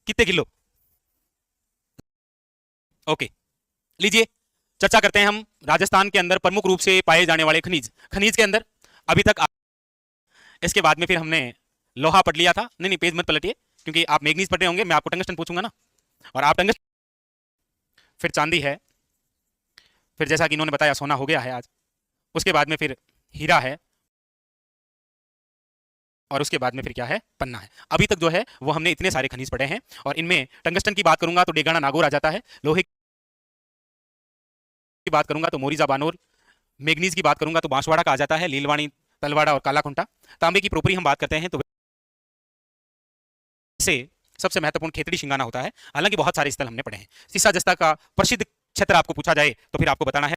कितने kilo? Okay, लीजिए चर्चा करते हैं हम राजस्थान के अंदर प्रमुख रूप से पाए जाने वाले खनिज। खनिज के अंदर अभी तक इसके बाद में फिर हमने लोहा पढ़ लिया था। नहीं नहीं, पेज मत पलटिए, क्योंकि आप मैग्नीज पढ़ रहे होंगे, मैं आपको टंगस्टन पूछूंगा ना, और आप टंगस्टन, फिर चांदी है, फिर जैसा कि इन्होंने बताया सोना हो गया है आज, उसके बाद में फिर हीरा है, और उसके बाद में फिर क्या है? पन्ना है। अभी तक जो है वो हमने इतने सारे खनिज पढ़े हैं, और इनमें टंगस्टन की बात करूंगा तो डेगाना नागौर आ जाता है, लोहे की बात करूंगा तो मोरिजा बानोर, मैग्नीज की बात करूंगा तो बांसवाड़ा का आ जाता है, लीलवाणी, तलवाड़ा और कालाकुंटा। तांबे की प्रोपरी हम बात करते हैं तो से सबसे महत्वपूर्ण खेतड़ी शिंगाना होता है। हालांकि बहुत सारे स्थल हमने पढ़े हैं। सीसा जस्ता का प्रसिद्ध क्षेत्र आपको पूछा जाए तो फिर आपको बताना है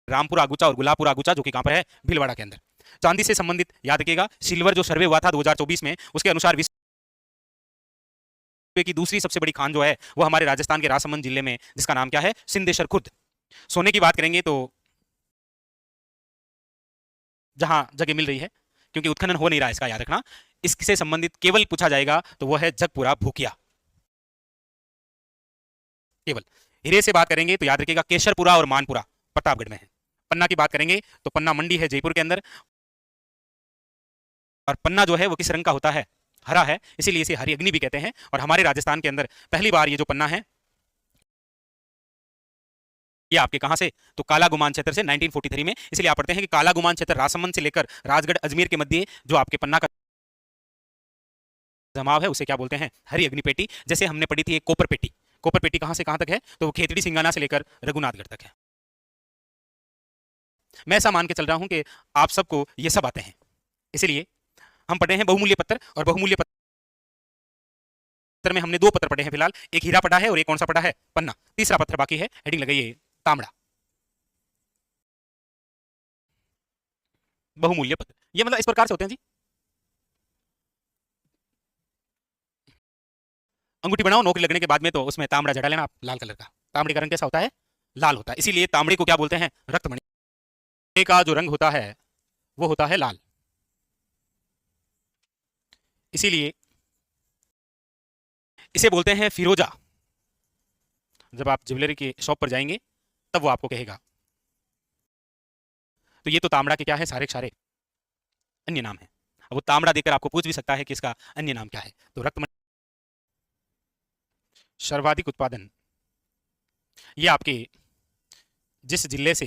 रामपुर आगुचा और गुलाबपुर आगुचा, जो कि कहां पर है? भीलवाड़ा के अंदर। चांदी से संबंधित याद रखिएगा, सिल्वर जो सर्वे हुआ था 2024 में, उसके अनुसार विश्व की दूसरी सबसे बड़ी खान जो है वो हमारे राजस्थान के राजसमंद जिले में, जिसका नाम क्या है? सिंदेश्वर खुर्द। सोने की बात करेंगे तो जहां जगह मिल रही है, क्योंकि उत्खनन हो नहीं रहा है, इसका याद रखना, इससे संबंधित केवल पूछा जाएगा तो वह है जगपुरा भूकिया, केवल। हीरे से बात करेंगे तो याद रखिएगा केशरपुरा और मानपुरा प्रतापगढ़ में है। पन्ना की बात करेंगे तो पन्ना मंडी है जयपुर के अंदर, और पन्ना जो है वो किस रंग का होता है? हरा है, इसीलिए इसे हरी अग्नि भी कहते हैं। और हमारे राजस्थान के अंदर पहली बार ये जो पन्ना है ये आपके कहां से? तो काला गुमान क्षेत्र से 1943 में। इसलिए आप पढ़ते हैं कि काला गुमान क्षेत्र राजसमंद से लेकर राजगढ़ अजमेर के मध्य जो आपके पन्ना का जमाव है उसे क्या बोलते हैं? हरी अग्नि पेटी। जैसे हमने पढ़ी थी एक कोपर पेटी, कोपर पेटी कहां से कहां तक है? तो वो खेतड़ी सिंगाना से लेकर रघुनाथगढ़ तक है। मैं ऐसा मान के चल रहा हूं कि आप सबको ये सब आते हैं, इसलिए हम पढ़े हैं बहुमूल्य पत्थर, और बहुमूल्य पत्थर में हमने दो पत्थर पढ़े हैं फिलहाल, एक हीरा पढ़ा है और एक कौन सा पढ़ा है? पन्ना। तीसरा पत्थर बाकी है, हेडिंग लगाइए तांबड़ा। बहुमूल्य पत्थर ये मतलब इस प्रकार से होते हैं जी, अंगूठी बनाओ, नौकरी लगने के बाद में तो उसमें तांबड़ा जड़ा लेना आप, लाल कलर का। तांबड़े का रंग कैसा होता है? लाल होता है, इसीलिए तांबड़े को क्या बोलते हैं? रक्तमणि। का जो रंग होता है वो होता है लाल, इसीलिए इसे बोलते हैं फिरोजा। जब आप ज्वेलरी की शॉप पर जाएंगे तब वो आपको कहेगा। तो ये तो तांबड़ा के क्या है? सारे के सारे अन्य नाम है। अब वो तांबड़ा देकर आपको पूछ भी सकता है कि इसका अन्य नाम क्या है। तो रक्तमणि सर्वाधिक उत्पादन ये आपके जिस जिले से,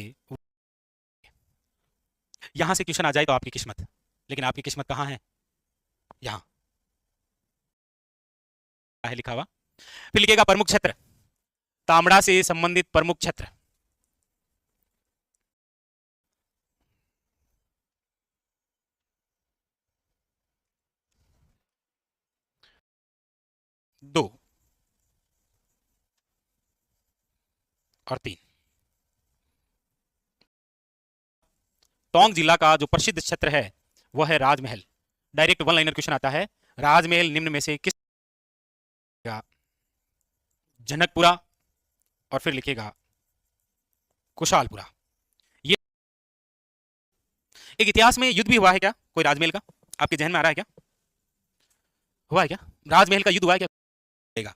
यहां से क्वेश्चन आ जाए तो आपकी किस्मत, लेकिन आपकी किस्मत कहां है? यहां है लिखा हुआ। फिर लिखेगा प्रमुख क्षेत्र, तांबड़ा से संबंधित प्रमुख क्षेत्र। दो और तीन। टोंक जिला का जो प्रसिद्ध क्षेत्र है वह है राजमहल। डायरेक्ट वन लाइनर क्वेश्चन आता है, राजमहल निम्न में से किस? जनकपुरा, और फिर लिखेगा कुशालपुरा। ये एक इतिहास में युद्ध भी हुआ है क्या कोई राजमहल का? आपके जहन में आ रहा है क्या? हुआ है क्या? राजमहल का युद्ध हुआ है क्या?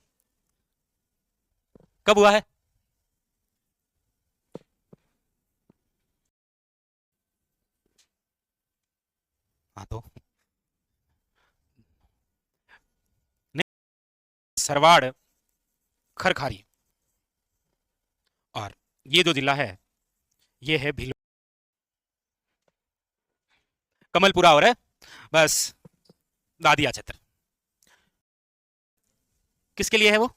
कब हुआ है? हाँ तो सरवाड़, खरखारी, और ये जो जिला है ये है भील, कमलपुरा और है बस दादिया क्षेत्र। किसके लिए है वो?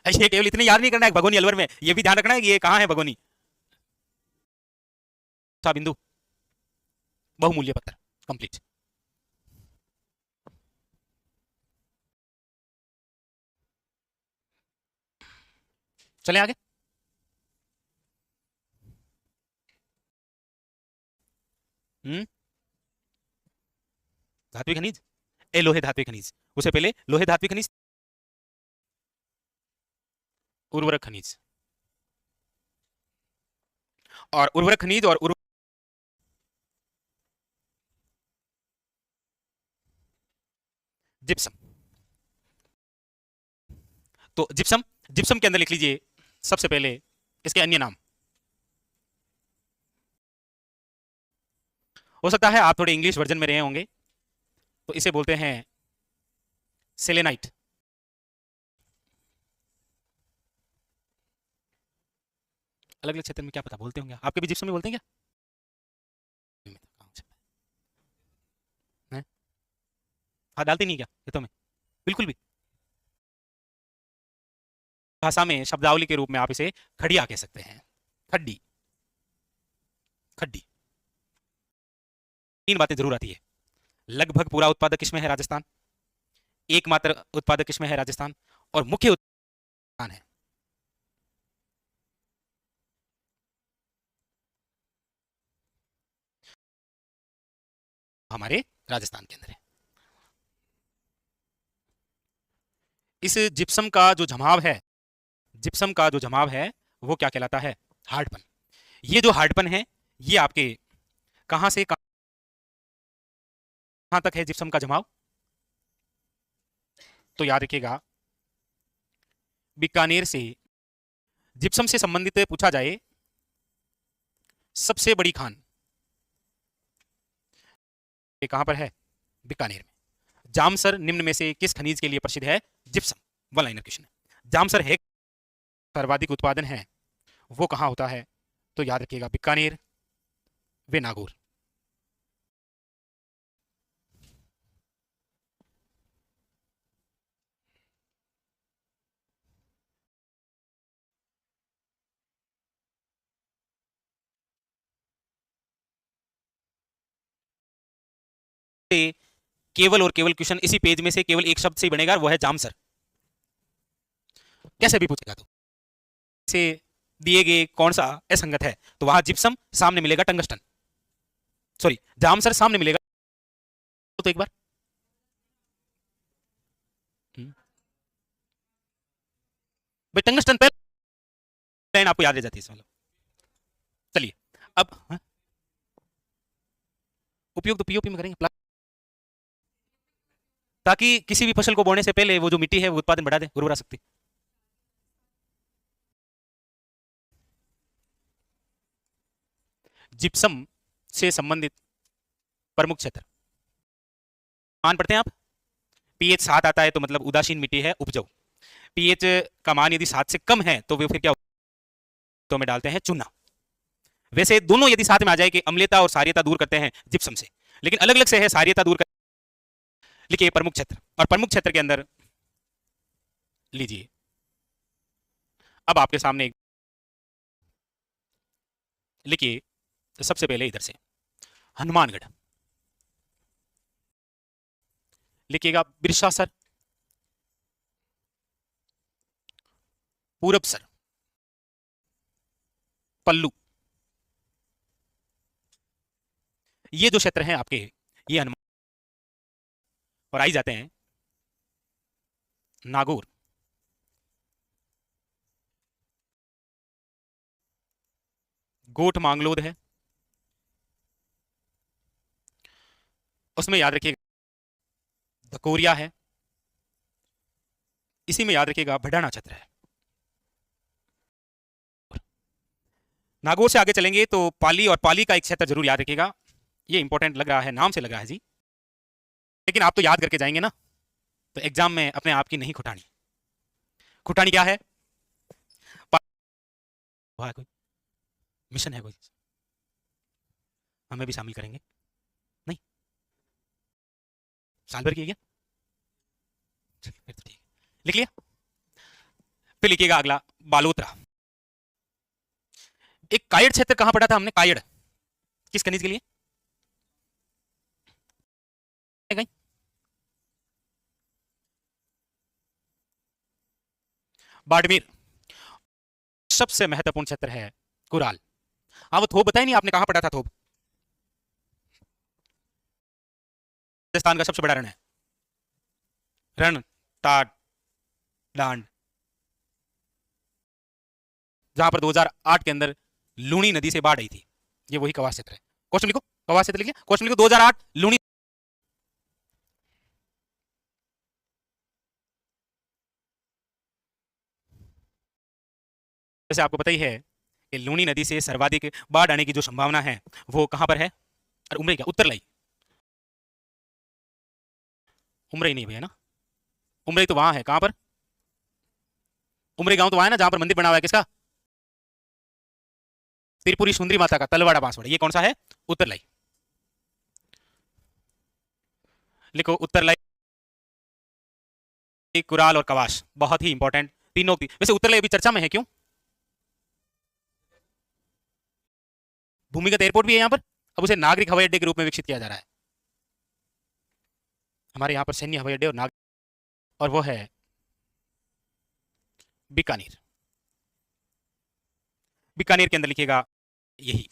ये केवल इतने याद नहीं करना है भगोनी अलवर में, ये भी ध्यान रखना है कि ये कहां है भगोनी। बिंदु बहुमूल्य पत्थर कंप्लीट। चले आगे। धात्विक खनिज, ए लोहे धात्विक खनिज, उससे पहले लोहे धात्विक खनिज, उर्वरक खनिज, और उर्वरक खनिज और जिप्सम। तो जिप्सम, जिप्सम के अंदर लिख लीजिए सबसे पहले इसके अन्य नाम। हो सकता है आप थोड़े इंग्लिश वर्जन में रहे होंगे, तो इसे बोलते हैं सेलेनाइट। अलग अलग क्षेत्र में क्या पता बोलते होंगे, आपके भी जिप्सम में बोलते हैं क्या? हैं? हाँ, डालते नहीं क्या खेतों में? बिल्कुल भी। भाषा में शब्दावली के रूप में आप इसे खड़िया कह सकते हैं, खड्डी, खड्डी। तीन बातें जरूर आती है। लगभग पूरा उत्पादक किसमें है? राजस्थान। एकमात्र उत्पादक किसमें है? राजस्थान। और मुख्य उत्पादन है हमारे राजस्थान के अंदर है। इस जिप्सम का जो जमाव है, जिप्सम का जो जमाव है वो क्या कहलाता है? हार्डपन। ये जो हार्डपन है ये आपके कहां से कहां तक है जिप्सम का जमाव? तो याद रखिएगा, बीकानेर से जिप्सम से संबंधित पूछा जाए सबसे बड़ी खान ये कहां पर है? बीकानेर में। जामसर निम्न में से किस खनिज के लिए प्रसिद्ध है? जिप्सम। वन लाइनर क्वेश्चन है। जामसर है सर्वाधिक उत्पादन है वो कहां होता है? तो याद रखिएगा बीकानेर व नागौर। केवल और केवल क्वेश्चन इसी पेज में से केवल एक शब्द से ही बनेगा, वो है जामसर। कैसे भी पूछेगा तो से दिए गए कौन सा असंगत है, तो वहां जिप्सम सामने मिलेगा टंगस्टन, सॉरी जामसर सामने मिलेगा। तो एक बार भाई टंगस्टन पहले लाइन आपको याद रह जाती है मतलब। चलिए अब उपयोग तो पीओपी में करेंगे ताकि किसी भी फसल को बोने से पहले वो जो मिट्टी है वो उत्पादन बढ़ा दे, उर्वरा शक्ति। जिप्सम से संबंधित प्रमुख क्षेत्र मान पढ़ते हैं आप। पीएच 7 आता है तो मतलब उदासीन मिट्टी है, उपजाऊ। पीएच का मान यदि 7 से कम है तो वे फिर क्या तो में डालते हैं चूना। वैसे दोनों यदि साथ में आ जाए कि अम्लता और सारियता दूर करते हैं जिप्सम से, लेकिन अलग अलग से है सारियता दूर कर। लिखिए प्रमुख क्षेत्र, और प्रमुख क्षेत्र के अंदर लीजिए अब आपके सामने लिखिए सबसे पहले इधर से हनुमानगढ़ लिखिएगा, बिरसासर, पूरबसर, पल्लू, ये जो क्षेत्र हैं आपके ये हनुमान। और आई जाते हैं नागौर, गोट मांगलोद है, उसमें याद रखिएगा धकोरिया है, इसी में याद रखिएगा भडाना क्षेत्र है। नागौर से आगे चलेंगे तो पाली, और पाली का एक क्षेत्र जरूर याद रखिएगा। ये इंपॉर्टेंट लग रहा है, नाम से लग रहा है जी, लेकिन आप तो याद करके जाएंगे ना, तो एग्जाम में अपने आप की नहीं खुटानी। खुटानी क्या है? कोई मिशन है कोई, हमें भी शामिल करेंगे? नहीं, साल भर की है क्या? फिर तो ठीक है, लिख लिया। फिर लिखिएगा अगला बालोतरा। एक कायड़ क्षेत्र कहां पढ़ा था हमने? कायड़ किस खनिज के लिए? कहीं बाड़मेर। सबसे महत्वपूर्ण क्षेत्र है कुराल। हाँ वो थोप बताया नहीं आपने, कहां पढ़ा था थोप? राजस्थान का सबसे बड़ा रण है, रण टाट डांड, जहां पर 2008 के अंदर लूणी नदी से बाढ़ आई थी। ये वही कवास क्षेत्र है। क्वेश्चन लिखो, कवास क्षेत्र लिखिए, क्वेश्चन लिखो 2008 लूणी। वैसे आपको पता ही है कि लूनी नदी से सर्वाधिक बाढ़ आने की जो संभावना है वो कहां पर है? और उमरे क्या उत्तरलाई? उमरे नहीं भैया ना, उमरे तो वहां है, कहां पर? उमरे गांव तो वहां है ना जहां पर मंदिर बना हुआ है, किसका? त्रिपुरी सुंदरी माता का, तलवाड़ा बांसवाड़ा, ये कौन सा है? उत्तरलाई। लिखो उत्तरलाई, कुराल और कवाश, बहुत ही इंपॉर्टेंट तीनों की। वैसे उत्तरलाई अभी चर्चा में है, क्यों? भूमिगत एयरपोर्ट भी है यहाँ पर, अब उसे नागरिक हवाई अड्डे के रूप में विकसित किया जा रहा है। हमारे यहाँ पर सैन्य हवाई अड्डे और और वो है बीकानेर। बीकानेर के अंदर लिखिएगा यही,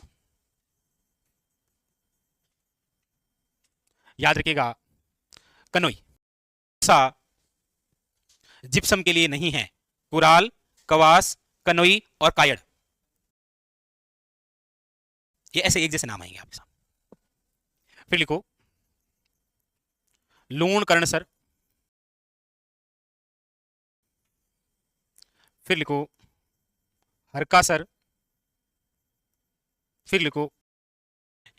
याद रखिएगा, कनोई सा जिप्सम के लिए नहीं है। कुराल, कवास, कनोई और कायड़, ये ऐसे एक जैसे नाम आएंगे आपके सामने। फिर लिखो लूण कर्णसर, फिर लिखो हरकासर, फिर लिखो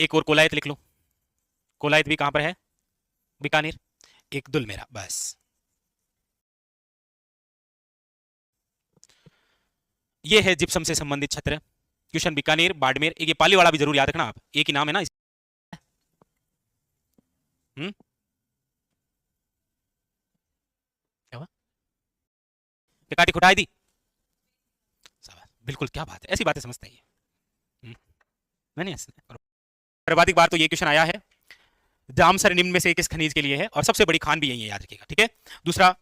एक और कोलायत लिख लो। कोलायत भी कहां पर है? बीकानेर। एक दुलमेरा, बस। ये है जिप्सम से संबंधित क्षेत्र। क्वेश्चन बीकानेर, बाड़मेर, एक ये पालीवाड़ा भी जरूर याद रखना आप, एक ही नाम है ना। हम्म, क्या हुआ? काटी खुटाई दी, बिल्कुल, क्या बात है, ऐसी बातें समझता है ये। नहीं, सर्वाधिक बार तो ये क्वेश्चन आया है। जामसर निम्न में से किस खनिज के लिए है, और सबसे बड़ी खान भी यही है, याद रखिएगा, ठीक है। दूसरा,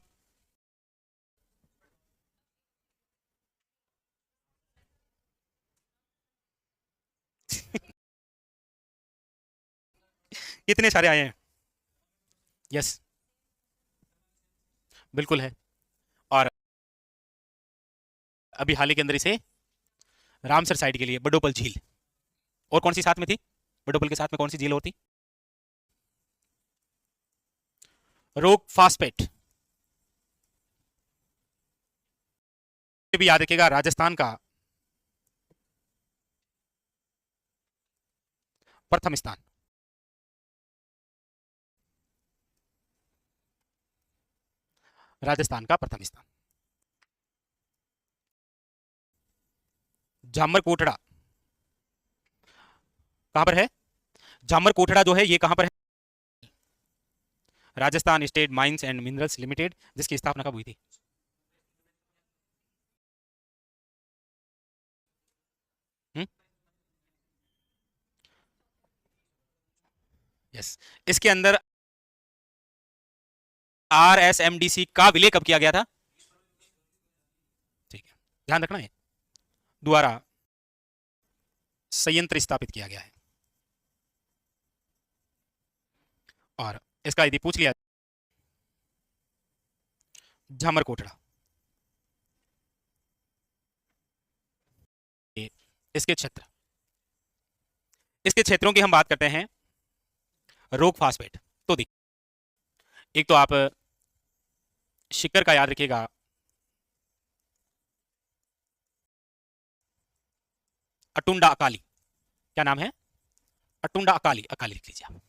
कितने सारे आए हैं। यस, बिल्कुल है। और अभी हाल ही के अंदर इसे रामसर साइड के लिए बडोपल झील, और कौन सी साथ में थी? बडोपल के साथ में कौन सी झील होती? रोक फास्पेट, भी याद रखिएगा, राजस्थान का प्रथम स्थान। राजस्थान का प्रथम स्थान। झामर कोटड़ा कहां पर है? झामर कोटड़ा जो है ये कहां पर है? Rajasthan state mines and minerals limited, जिसकी स्थापना कब हुई थी? हम्म, यस। इसके अंदर RSMDC का विलय कब किया गया था? ठीक है, ध्यान रखना है, द्वारा संयंत्र स्थापित किया गया है। और इसका यदि पूछ लिया, झामर कोटड़ा, इसके क्षेत्र, इसके क्षेत्रों की हम बात करते हैं, रोक फास्फेट। तो देखिए, एक तो आप शिकर का याद रखिएगा, अटुंडा अकाली, क्या नाम है? अटुंडा अकाली, अकाली लिख लीजिए आप।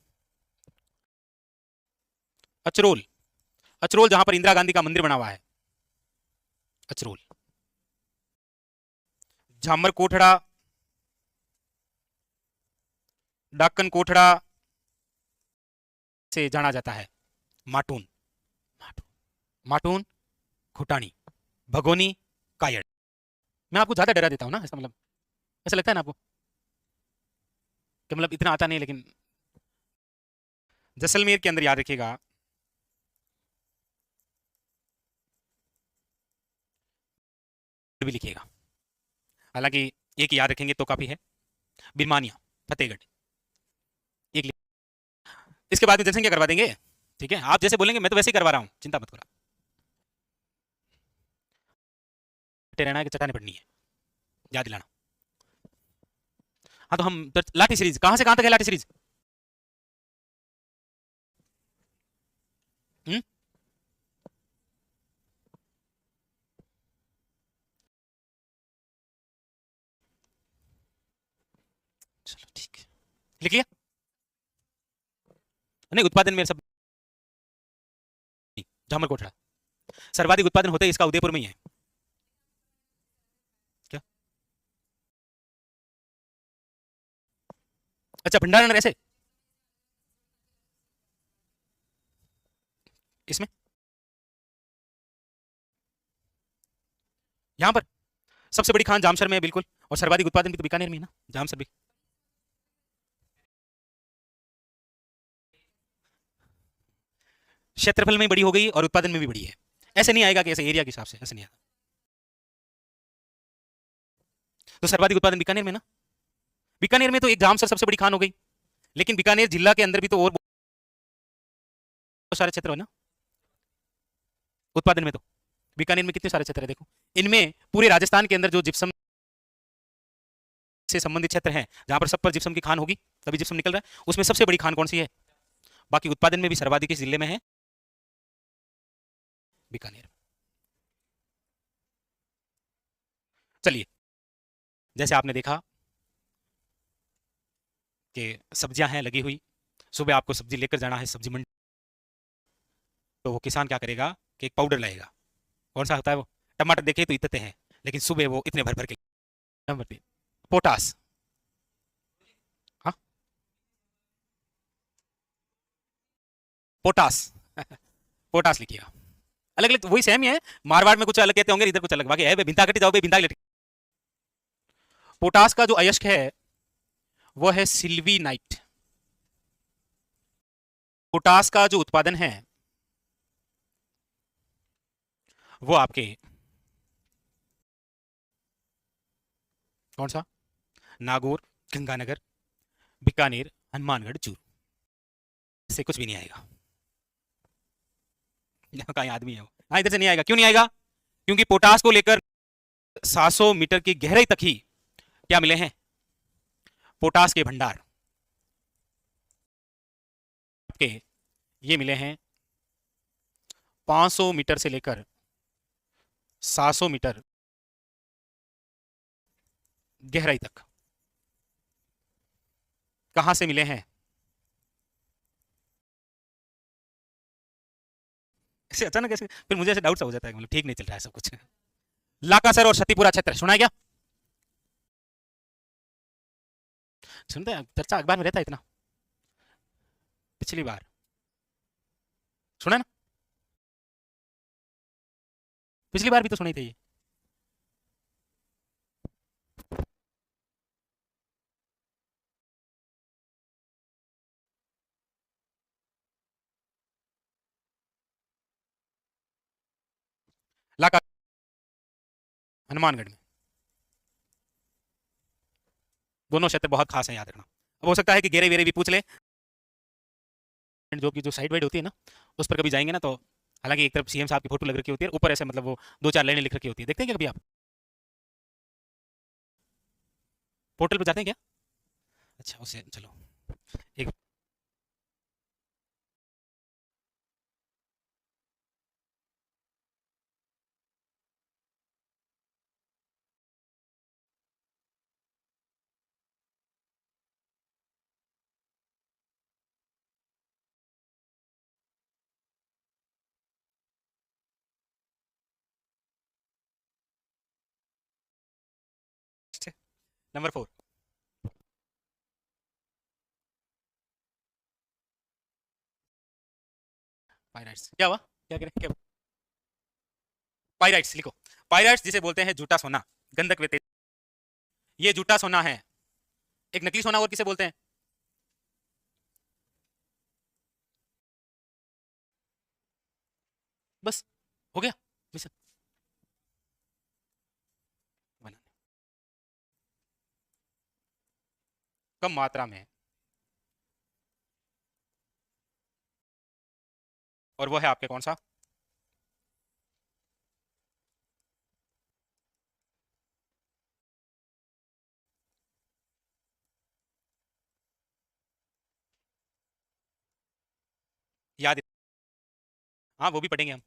अचरोल, अचरोल जहां पर इंदिरा गांधी का मंदिर बना हुआ है, अचरोल। झामर कोटड़ा, डाकन कोटड़ा से जाना जाता है, माटून, माटून, माटून, खुटानी, भगोनी, कायड़। मैं आपको ज्यादा डरा देता हूं ना, ऐसा मतलब, ऐसा लगता है ना आपको कि मतलब इतना आता नहीं, लेकिन जैसलमेर के अंदर याद रखिएगा, भी लिखिएगा, हालांकि एक याद रखेंगे तो काफी है, बिरमानिया, फतेहगढ़, एक इसके बाद में जनसंख्या करवा देंगे। ठीक है, आप जैसे बोलेंगे मैं तो वैसे ही करवा रहा हूँ, चिंता मत करो। रहना की चटाने पड़नी है, याद दिलाना। हाँ तो हम लाठी सीरीज कहां से कहां तक है, लाठी सीरीज? हम्म, चलो ठीक है, लिख लिया। नहीं, उत्पादन में सब झामर कोटड़ा सर्वाधिक उत्पादन होते इसका उदयपुर में ही है। क्या? अच्छा, भंडारण ऐसे इसमें यहां पर सबसे बड़ी खान जामसर में है बिल्कुल, और सर्वाधिक उत्पादन भी तो बीकानेर में है ना, जामसर भी। क्षेत्रफल में बड़ी हो गई और उत्पादन में भी बड़ी है। ऐसे नहीं आएगा कि ऐसे एरिया के हिसाब से, ऐसे नहीं आएगा। तो सर्वाधिक उत्पादन बीकानेर में ना, बीकानेर में तो एक जामसर सबसे बड़ी खान हो गई, लेकिन बीकानेर जिला के अंदर भी तो और बहुत सारे क्षेत्र है ना उत्पादन में। तो बीकानेर में कितने सारे क्षेत्र है देखो, इनमें पूरे राजस्थान के अंदर जो जिप्सम से संबंधित क्षेत्र हैं, जहां पर सब पर जिप्सम की खान होगी तभी जिप्सम निकल रहा है, उसमें सबसे बड़ी खान कौन सी है? बाकी उत्पादन में भी सर्वाधिक इस जिले में है बीकानेर। चलिए, जैसे आपने देखा कि सब्जियां हैं लगी हुई, सुबह आपको सब्जी लेकर जाना है सब्जी मंडी, तो वो किसान क्या करेगा कि एक पाउडर लाएगा। कौन सा होता है वो? टमाटर देखे तो इतने हैं, लेकिन सुबह वो इतने भर भर के नंबर पे पोटास। हाँ, पोटास पोटास लिखिएगा। अलग अलग वही सेम ही है, मारवाड़ में कुछ अलग कहते होंगे, इधर कुछ अलग, बाकी है भिंता कटी जाओ भिंता। पोटास का जो अयस्क है वो है सिल्वी नाइट। पोटास का जो उत्पादन है वो आपके कौन सा, नागौर, गंगानगर, बीकानेर, हनुमानगढ़, चूरू, इससे कुछ भी नहीं आएगा। यहाँ का आदमी है वो, हाँ इधर से नहीं आएगा। क्यों नहीं आएगा? क्योंकि पोटास को लेकर 700 मीटर की गहराई तक ही क्या मिले हैं? पोटास के भंडार आपके ये मिले हैं 500 मीटर से लेकर 700 मीटर गहराई तक। कहां से मिले हैं? ऐसे अचानक ऐसे फिर मुझे ऐसे डाउट सा हो जाता है, मतलब ठीक नहीं चल रहा है सब कुछ। लाकासर और सतीपुरा क्षेत्र सुना है क्या? सुनते हैं, चर्चा अखबार में रहता है इतना। पिछली बार सुना ना, पिछली बार भी तो सुनी थी ये। लाका हनुमानगढ़ में दोनों क्षेत्र बहुत खास है, याद रखना। अब हो सकता है कि गेरे वेरे भी पूछ ले, जो की जो साइड वाइड होती है ना उस पर कभी जाएंगे ना, तो हालांकि एक तरफ सीएम साहब की फोटो लग रखी होती है, ऊपर ऐसे मतलब वो दो चार लाइनें लिख रखी होती है, देखते हैं क्या कभी आप? पोर्टल पर जाते हैं क्या? अच्छा, उसे चलो एक नंबर 4 पाइराइट्स। क्या हुआ? क्या करें क्या? पाइराइट्स लिखो। पाइराइट्स जिसे बोलते हैं झूठा सोना, गंधक व तेज, ये झूठा सोना है। एक नकली सोना और किसे बोलते हैं? बस हो गया मिशन बनाने। कम मात्रा में, और वो है आपके कौन सा? याद? हाँ वो भी पढ़ेंगे हम,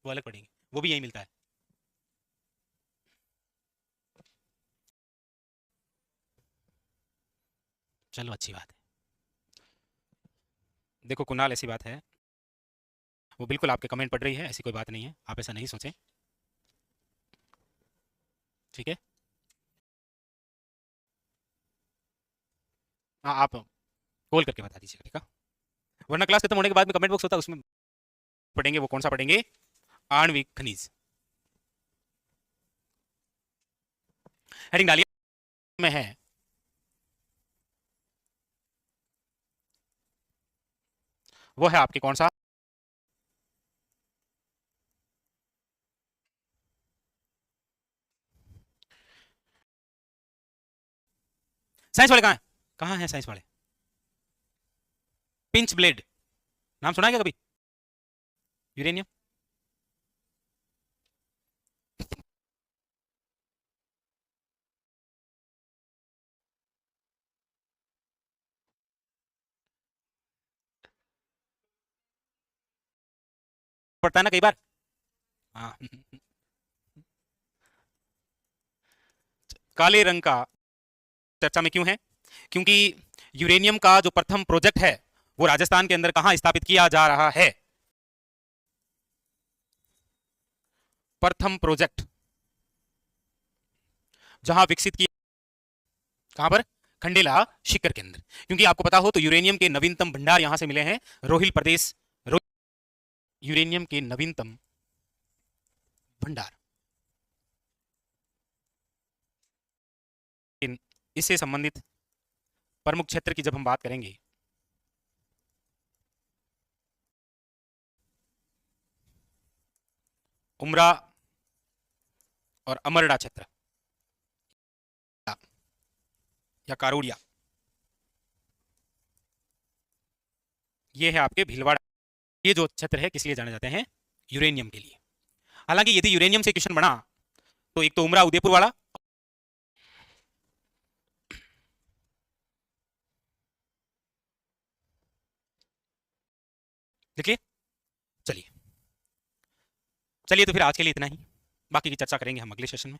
वो अलग पढ़ेंगे, वो भी यही मिलता है। चलो अच्छी बात है। देखो कुणाल, ऐसी बात है, वो बिल्कुल आपके कमेंट पढ़ रही है, ऐसी कोई बात नहीं है, आप ऐसा नहीं सोचें। ठीक है। हाँ, आप कॉल करके बता दीजिएगा, ठीक है। वरना क्लास खत्म होने के बाद में कमेंट बॉक्स होता है, उसमें पढ़ेंगे। वो कौन सा पढ़ेंगे? आणविक खनिज। हेडिंग डालिए में है। वो है आपके कौन सा? साइंस वाले कहाँ है? कहाँ है साइंस वाले? पिंच ब्लेड, नाम सुना है क्या कभी? यूरेनियम। पढ़ता है ना कई बार। हाँ। काले रंग का चर्चा में क्यों है? क्योंकि यूरेनियम का जो प्रथम प्रोजेक्ट है वो राजस्थान के अंदर कहां स्थापित किया जा रहा है? प्रथम प्रोजेक्ट जहां विकसित किया, कहां पर? खंडेला शिखर के अंदर। क्योंकि आपको पता हो तो यूरेनियम के नवीनतम भंडार यहां से मिले हैं, रोहिल प्रदेश। यूरेनियम के नवीनतम भंडार। इससे संबंधित प्रमुख क्षेत्र की जब हम बात करेंगे, उमरा और अमरडा क्षेत्र या कारोड़िया, ये है आपके भीलवाड़ा। ये जो क्षेत्र है किस लिए जाने जाते हैं? यूरेनियम के लिए। हालांकि यदि यूरेनियम से क्वेश्चन बना तो एक तो उमरा उदयपुर वाला, देखिए। चलिए, चलिए तो फिर आज के लिए इतना ही, बाकी की चर्चा करेंगे हम अगले सेशन में।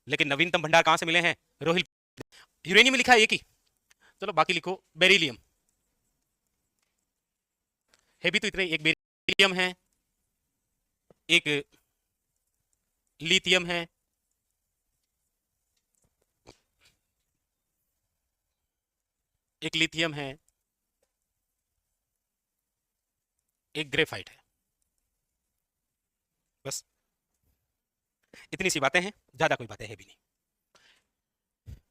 लेकिन नवीनतम भंडार कहां से मिले हैं? रोहिल। यूरेनियम में लिखा है एक ही, चलो बाकी लिखो। बेरिलियम है भी तो इतने, एक बेरिलियम है, एक लिथियम है, एक लिथियम है, एक ग्रेफाइट है। बस इतनी सी बातें हैं, ज्यादा कोई बातें है भी नहीं।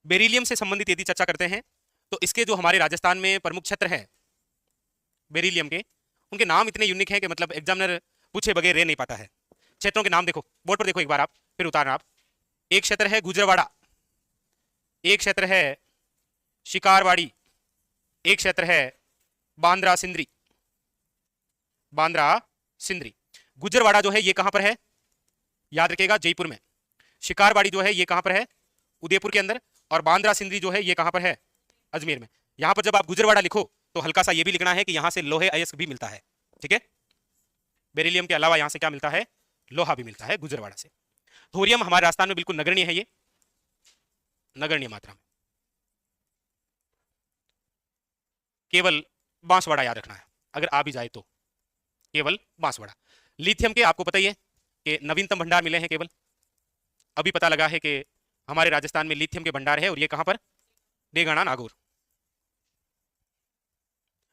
बेरिलियम से संबंधित यदि चर्चा करते हैं तो इसके जो हमारे राजस्थान में प्रमुख क्षेत्र है बेरिलियम के, उनके नाम इतने यूनिक हैं कि मतलब एग्जामिनर पूछे बगैर रह नहीं पाता है। क्षेत्रों के नाम देखो, बोर्ड पर देखो एक बार आप, फिर उतारना आप। एक क्षेत्र है गुजरवाड़ा, एक क्षेत्र है शिकारवाड़ी, एक क्षेत्र है बांद्रा सिंदरी। बांद्रा सिंदरी। गुजरवाड़ा जो है ये कहां पर है? याद रखिएगा जयपुर में। शिकारवाड़ी जो है ये कहां पर है? उदयपुर के अंदर। और बांद्रा सिंदरी जो है ये कहां पर है? अजमेर में। यहां पर जब आप गुजरवाड़ा लिखो तो हल्का सा ये भी लिखना है कि यहां से लोहे अयस्क भी मिलता है, ठीक है? बेरिलियम के अलावा यहां से क्या मिलता है? लोहा भी मिलता है गुजरवाड़ा से। थोरियम हमारे राजस्थान में बिल्कुल नगण्य है, ये नगण्य मात्रा में। केवल बांसवाड़ा याद रखना है अगर आ भी जाए तो, केवल बांसवाड़ा। लिथियम के आपको पता ही है कि नवीनतम भंडार मिले हैं केवल। अभी पता लगा है कि हमारे राजस्थान में लिथियम के भंडार है, और ये कहां पर? डेगाना नागौर।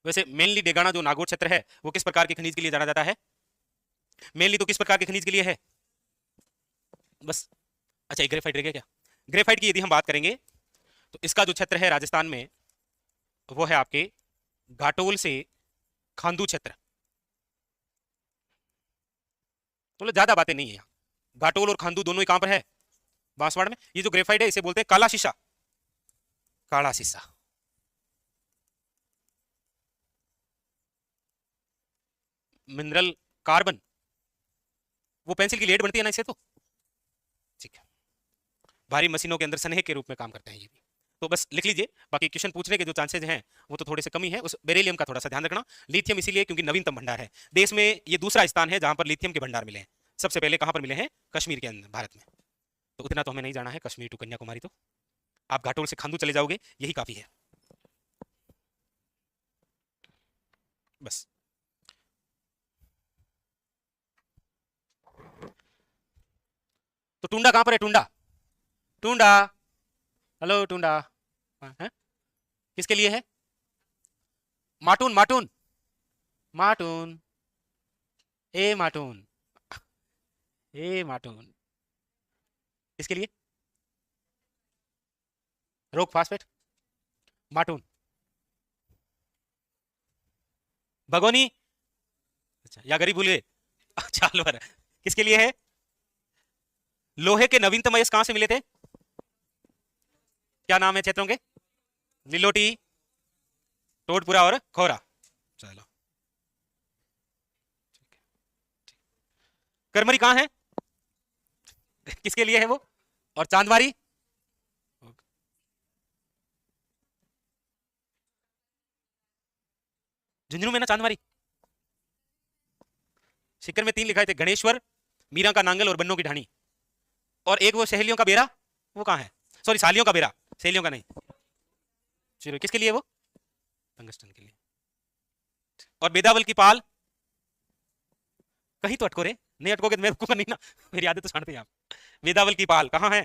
वैसे मेनली डेगाना जो नागौर क्षेत्र है वो किस प्रकार के खनिज के लिए जाना जाता है? मेनली तो किस प्रकार के खनिज के लिए है? बस अच्छा, ग्रेफाइट रह गया क्या? ग्रेफाइट की यदि हम बात करेंगे तो इसका जो क्षेत्र है राजस्थान में वो है आपके घाटोल से खांदू क्षेत्र। तो ज्यादा बातें नहीं है यहाँ। घाटोल और खांदू दोनों ही कहां पर है? बांसवाड़ा में। ये जो ग्रेफाइट है इसे बोलते हैं काला शीशा, काला शीशा। मिनरल कार्बन, वो पेंसिल की लेड बनती है ना इससे, तो ठीक है। भारी मशीनों के अंदर स्नेह के रूप में काम करते हैं ये भी। तो बस लिख लीजिए, बाकी क्वेश्चन पूछने के जो चांसेस हैं वो तो थोड़े से कमी है। उस बेरिलियम का थोड़ा सा ध्यान रखना। लिथियम इसीलिए क्योंकि नवीनतम भंडार है देश में, ये दूसरा स्थान है जहां पर लिथियम के भंडार मिले हैं। सबसे पहले कहां पर मिले हैं? कश्मीर के अंदर, भारत में। तो उतना तो हमें नहीं जाना है, कश्मीर टू कन्याकुमारी तो आप घाटोल से खांदू चले जाओगे, यही काफी है। बस तो टुंडा कहां पर है? टुंडा, टुंडा, हेलो टुंडा। है किसके लिए है? माटून, माटून, माटून, ए माटून, ए माटून। किसके लिए? रोक फास्फेट, माटून, भगोनी। अच्छा, या गरीब भूल गए? अच्छा अलवर। किसके लिए है? लोहे के नवीनतम अयस्क कहां से मिले थे? क्या नाम है क्षेत्रों के? नीलोटी, टोडपुरा और खोरा। चलो करमरी कहां है? किसके लिए है वो? और चांदवारी? झुंझुनू में ना चांदवारी। शिकर में 3 लिखा थे, गणेश्वर, मीरा का नांगल और बन्नों की ढाणी। और एक वो सहेलियों का बेरा, वो कहां है? सॉरी, सालियों का बेरा, सहेलियों का नहीं। चलो किसके लिए वो? टंगस्टन के लिए। और बेदावल की पाल, कहीं तो अटको रे, नहीं अटकोगे तो मैं रुकूंगा नहीं ना, मेरी आदत तो छांटते हैं आप। वेदावल की पाल कहां है?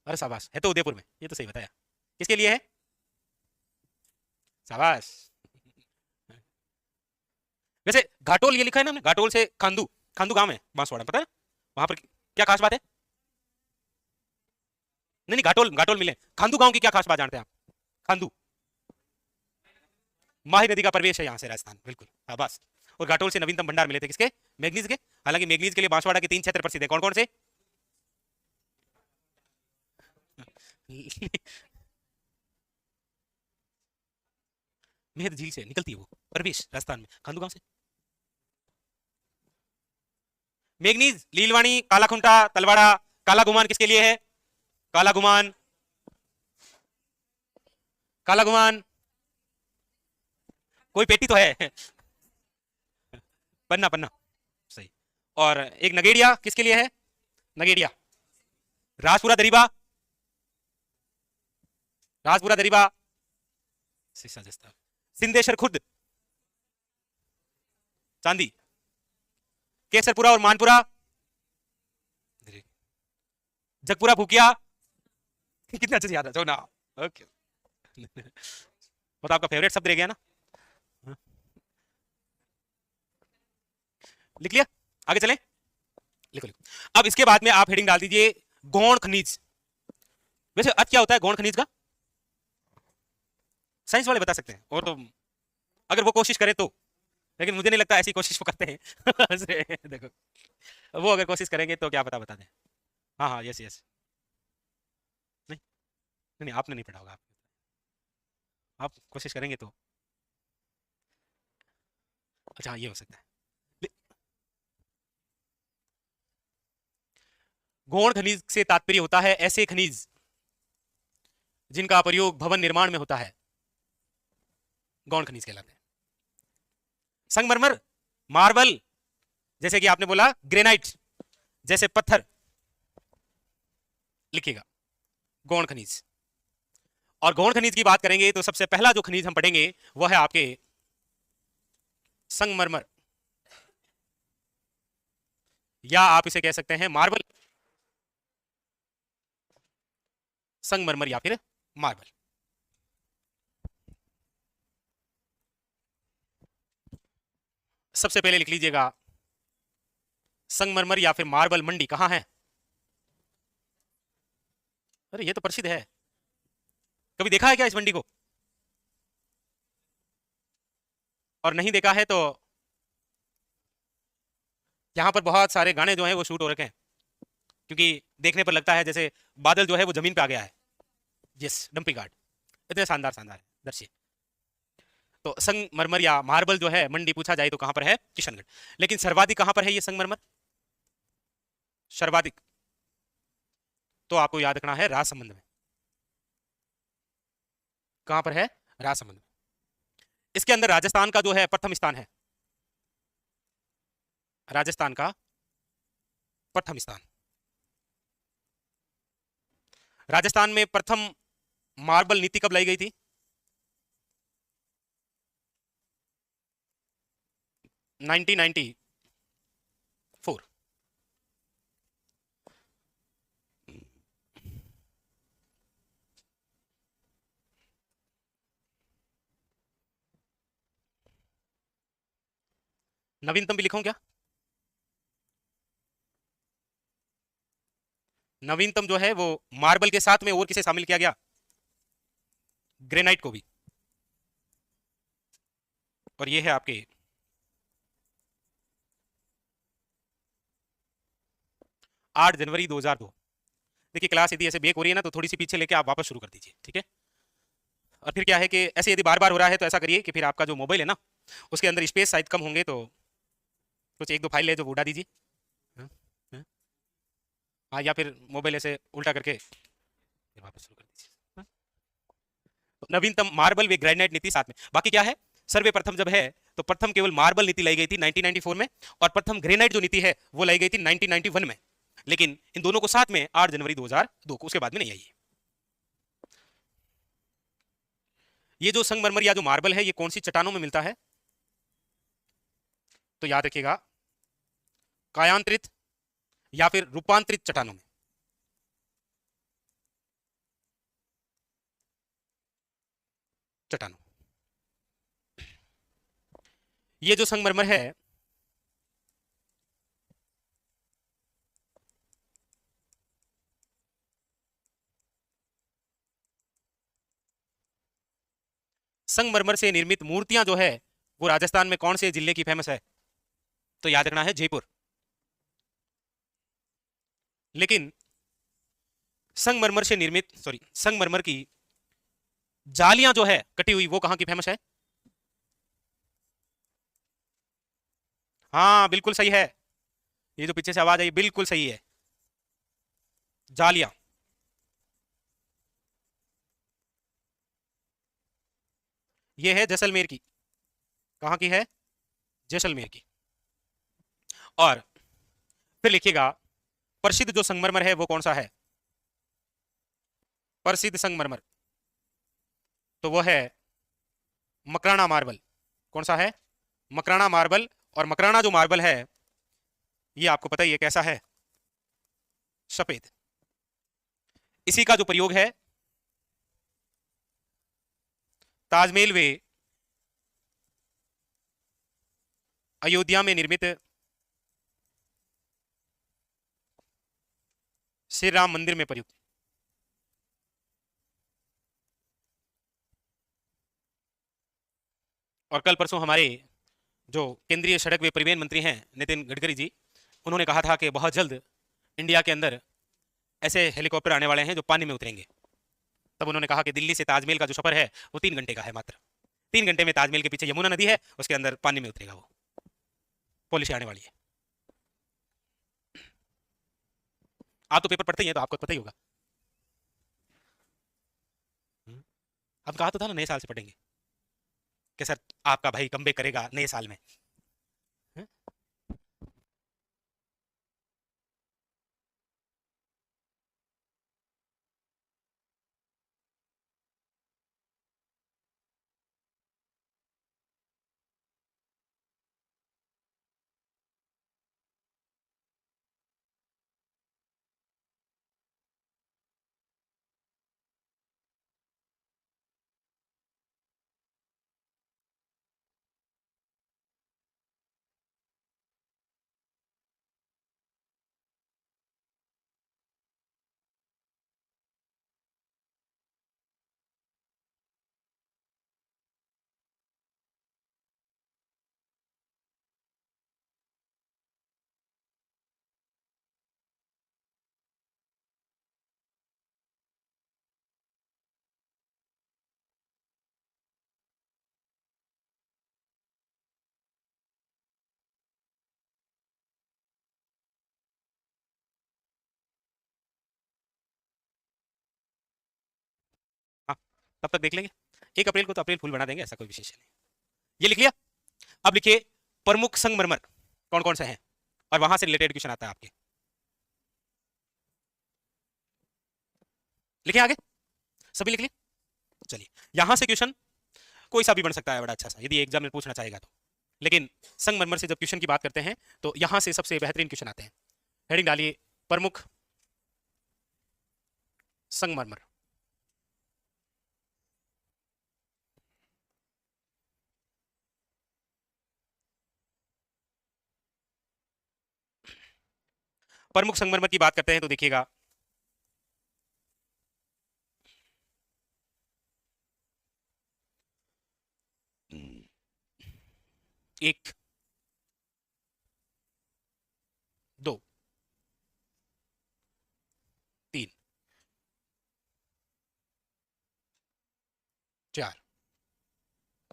अरे शाबाश, है तो उदयपुर में, ये तो सही बताया। किसके लिए है? शाबाश। वैसे घाटोल ये लिखा है ना हमने, घाटोल से खांदू, खांदू गांव है बांसवाड़ा, पता है वहां पर क्या खास बात है? नहीं नहीं, घाटोल, घाटोल मिले। खांदू गांव की क्या खास बात जानते हैं आप? खांदू माही नदी का प्रवेश है यहाँ से राजस्थान, बिल्कुल शाबाश। और घाटोल से नवीनतम भंडार मिले थे किसके? मैग्नीज के। हालांकि मैग्नीज के लिए बांसवाड़ा के 3 क्षेत्र प्रसिद्ध है, कौन कौन से? मेहद झील से निकलती है वो, प्रवेश राजस्थान में खांदू गांव से। मैग्नीज, लीलवाणी, कालाखुंटा, तलवाड़ा। काला गुमान किसके लिए है? काला गुमान, काला गुमान, कोई पेटी तो है। पन्ना, पन्ना सही। और एक नगेड़िया किसके लिए है? नगेड़िया, राजपुरा दरीबा, राजपुरा दरीबा, सिरसा जस्ता, सिंदेश्वर खुर्द, चांदी, केसरपुरा और मानपुरा, जगपुरा भूकिया। कितने अच्छे से याद है ना। ओके वो तो आपका फेवरेट शब्द रह गया ना। लिख लिया, आगे चलें। लिखो लिखो। अब इसके बाद में आप हेडिंग डाल दीजिए गौण खनिज। वैसे अर्थ क्या होता है गौण खनिज का? साइंस वाले बता सकते हैं, और तो अगर वो कोशिश करें तो, लेकिन मुझे नहीं लगता ऐसी कोशिश वो करते हैं। देखो वो अगर कोशिश करेंगे तो क्या पता बता दें। हाँ हाँ यस यस। नहीं नहीं आपने नहीं पढ़ा होगा, आप कोशिश करेंगे तो। अच्छा ये हो सकता है। गौण खनिज से तात्पर्य होता है ऐसे खनिज जिनका प्रयोग भवन निर्माण में होता है, गौण खनिज कहलाते हैं। संगमरमर, मार्बल, जैसे कि आपने बोला ग्रेनाइट जैसे पत्थर, लिखिएगा गौण खनिज। और गौण खनिज की बात करेंगे तो सबसे पहला जो खनिज हम पढ़ेंगे वह है आपके संगमरमर, या आप इसे कह सकते हैं मार्बल, संगमरमर या फिर मार्बल। सबसे पहले लिख लीजिएगा संगमरमर या फिर मार्बल मंडी कहां है? अरे ये तो प्रसिद्ध है, कभी देखा है क्या इस मंडी को? और नहीं देखा है तो यहां पर बहुत सारे गाने जो हैं वो शूट हो रखे हैं, क्योंकि देखने पर लगता है जैसे बादल जो है वो जमीन पे आ गया है। यस डंपिंग यार्ड, इतने शानदार शानदार दृश्य। तो संगमरमर या मार्बल जो है मंडी पूछा जाए तो कहां पर है? किशनगढ़। लेकिन सर्वाधिक कहां पर है ये संगमरमर? सर्वाधिक तो आपको याद रखना है राजसमंद में। कहां पर है? राजसमंद में। इसके अंदर राजस्थान का जो है प्रथम स्थान है, राजस्थान का प्रथम स्थान। राजस्थान में प्रथम मार्बल नीति कब लाई गई थी? 1994। नवीनतम भी लिखूं क्या? नवीनतम जो है वो मार्बल के साथ में और किसे शामिल किया गया? ग्रेनाइट को भी। और ये है आपके 8 जनवरी 2002। देखिए क्लास यदि ऐसे ब्रेक हो रही है ना तो थोड़ी सी पीछे लेके आप वापस शुरू कर दीजिए, ठीक है? और फिर क्या है कि ऐसे यदि बार बार हो रहा है तो ऐसा करिए कि फिर आपका जो मोबाइल है ना उसके अंदर स्पेस शायद कम होंगे, तो कुछ एक दो फाइल है जो उड़ा दीजिए। हाँ हाँ? हाँ, या फिर मोबाइल ऐसे उल्टा करके फिर वापस शुरू कर दीजिए। हाँ? तो नवीनतम मार्बल व ग्रेनाइट नीति साथ में। बाकी क्या है, सर्वप्रथम जब है तो प्रथम केवल मार्बल नीति लाई गई थी 1994 में, और प्रथम ग्रेनाइट जो नीति है वो लाई गई थी 1991 में। लेकिन इन दोनों को साथ में 8 जनवरी 2002 को, उसके बाद में नहीं आई है। ये जो संगमरमर या जो मार्बल है ये कौन सी चट्टानों में मिलता है? तो याद रखिएगा कायांतरित या फिर रूपांतरित चट्टानों में। चट्टानों। ये जो संगमरमर है संगमरमर से निर्मित मूर्तियां जो है वो राजस्थान में कौन से जिले की फेमस है? तो याद रखना है जयपुर। लेकिन संगमरमर से निर्मित संगमरमर की जालियां जो है कटी हुई वो कहां की फेमस है? हाँ बिल्कुल सही है, ये जो पीछे से आवाज आई बिल्कुल सही है, जालियां। ये है जैसलमेर की। कहां की है? जैसलमेर की। और फिर लिखिएगा प्रसिद्ध जो संगमरमर है वो कौन सा है? प्रसिद्ध संगमरमर, तो वो है मकराना मार्बल। कौन सा है? मकराना मार्बल। और मकराना जो मार्बल है ये आपको पता ही है कैसा है, सफेद। इसी का जो प्रयोग है ताजमहल वे अयोध्या में निर्मित श्री राम मंदिर में प्रयुक्त। और कल परसों हमारे जो केंद्रीय सड़क व परिवहन मंत्री हैं नितिन गडकरी जी, उन्होंने कहा था कि बहुत जल्द इंडिया के अंदर ऐसे हेलीकॉप्टर आने वाले हैं जो पानी में उतरेंगे। तब उन्होंने कहा कि दिल्ली से ताजमहल का जो सफर है वो 3 घंटे का है मात्र। 3 घंटे में ताजमहल के पीछे यमुना नदी है, उसके अंदर पानी में उतरेगा वो। पॉलिसी आने वाली है। आप तो पेपर पढ़ते ही हैं तो आपको पता ही होगा। अब कहा तो था ना नए साल से पढ़ेंगे कि सर आपका भाई कमबैक करेगा नए साल में। हाँ, तब तक देख लेंगे। 1 अप्रैल को तो अप्रैल फूल बना देंगे, ऐसा कोई विशेष नहीं। ये लिख लिया। अब लिखिए प्रमुख संगमरमर कौन कौन से हैं, और वहां से रिलेटेड क्वेश्चन आता है आपके। लिखे आगे, सभी लिख लिए। चलिए, यहां से क्वेश्चन कोई सा भी बन सकता है बड़ा अच्छा सा, यदि एग्जाम में पूछना चाहेगा तो। लेकिन संगमरमर से जब क्वेश्चन की बात करते हैं तो यहां से सबसे बेहतरीन क्वेश्चन आते हैं। हेडिंग डालिए प्रमुख संगमरमर। प्रमुख संगमरमर की बात करते हैं तो देखिएगा, एक, दो, तीन, चार,